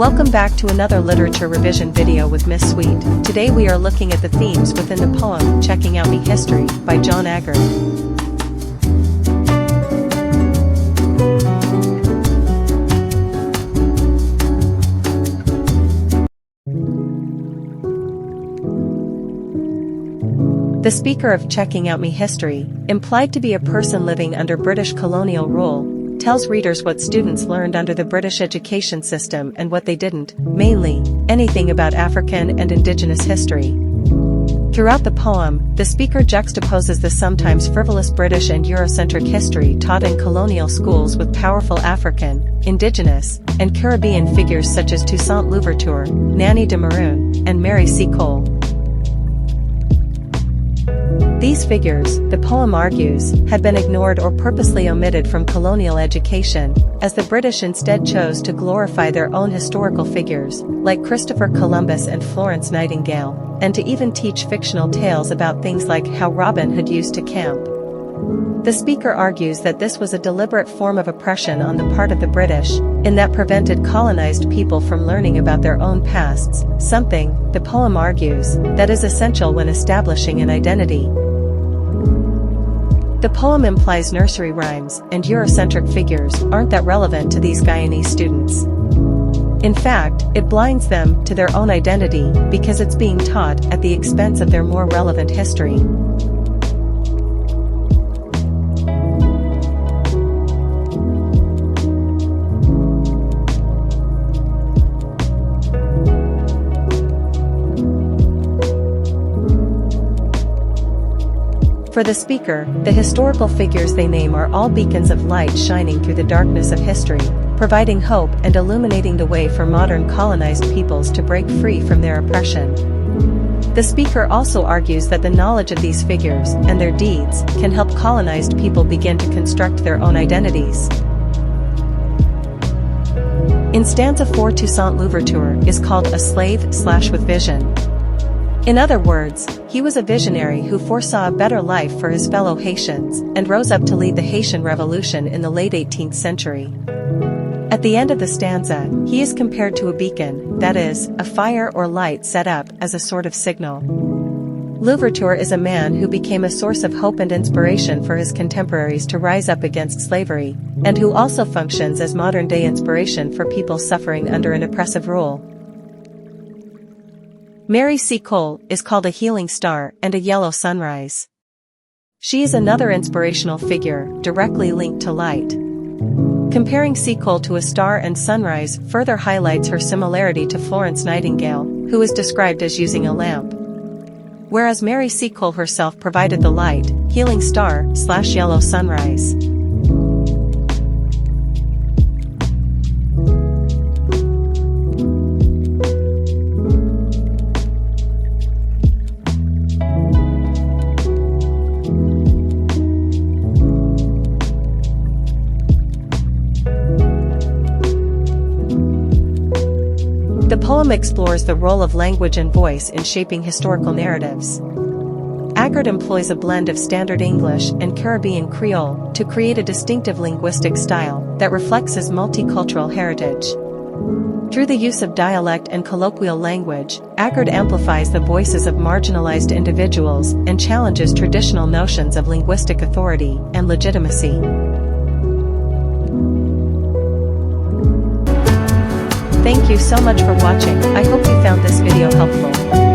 Welcome back to another literature revision video with Miss Sweet. Today we are looking at the themes within the poem Checking Out Me History by John Agard. The speaker of Checking Out Me History, implied to be a person living under British colonial rule, tells readers what students learned under the British education system and what they didn't, mainly, anything about African and Indigenous history. Throughout the poem, the speaker juxtaposes the sometimes frivolous British and Eurocentric history taught in colonial schools with powerful African, Indigenous, and Caribbean figures such as Toussaint Louverture, Nanny de Maroon, and Mary C. Cole. These figures, the poem argues, had been ignored or purposely omitted from colonial education, as the British instead chose to glorify their own historical figures, like Christopher Columbus and Florence Nightingale, and to even teach fictional tales about things like how Robin Hood used to camp. The speaker argues that this was a deliberate form of oppression on the part of the British, in that prevented colonized people from learning about their own pasts, something, the poem argues, that is essential when establishing an identity. The poem implies nursery rhymes and Eurocentric figures aren't that relevant to these Guyanese students. In fact, it blinds them to their own identity because it's being taught at the expense of their more relevant history. For the speaker, the historical figures they name are all beacons of light shining through the darkness of history, providing hope and illuminating the way for modern colonized peoples to break free from their oppression. The speaker also argues that the knowledge of these figures and their deeds can help colonized people begin to construct their own identities. In stanza 4, Toussaint Louverture is called a slave/with vision. In other words, he was a visionary who foresaw a better life for his fellow Haitians and rose up to lead the Haitian Revolution in the late 18th century. At the end of the stanza, he is compared to a beacon, that is, a fire or light set up as a sort of signal. Louverture is a man who became a source of hope and inspiration for his contemporaries to rise up against slavery, and who also functions as modern-day inspiration for people suffering under an oppressive rule. Mary C. Cole is called a healing star and a yellow sunrise. She is another inspirational figure, directly linked to light. Comparing C. Cole to a star and sunrise further highlights her similarity to Florence Nightingale, who is described as using a lamp. Whereas Mary C. Cole herself provided the light, healing star/yellow sunrise. The poem explores the role of language and voice in shaping historical narratives. Agard employs a blend of Standard English and Caribbean Creole to create a distinctive linguistic style that reflects his multicultural heritage. Through the use of dialect and colloquial language, Agard amplifies the voices of marginalized individuals and challenges traditional notions of linguistic authority and legitimacy. Thank you so much for watching. I hope you found this video helpful.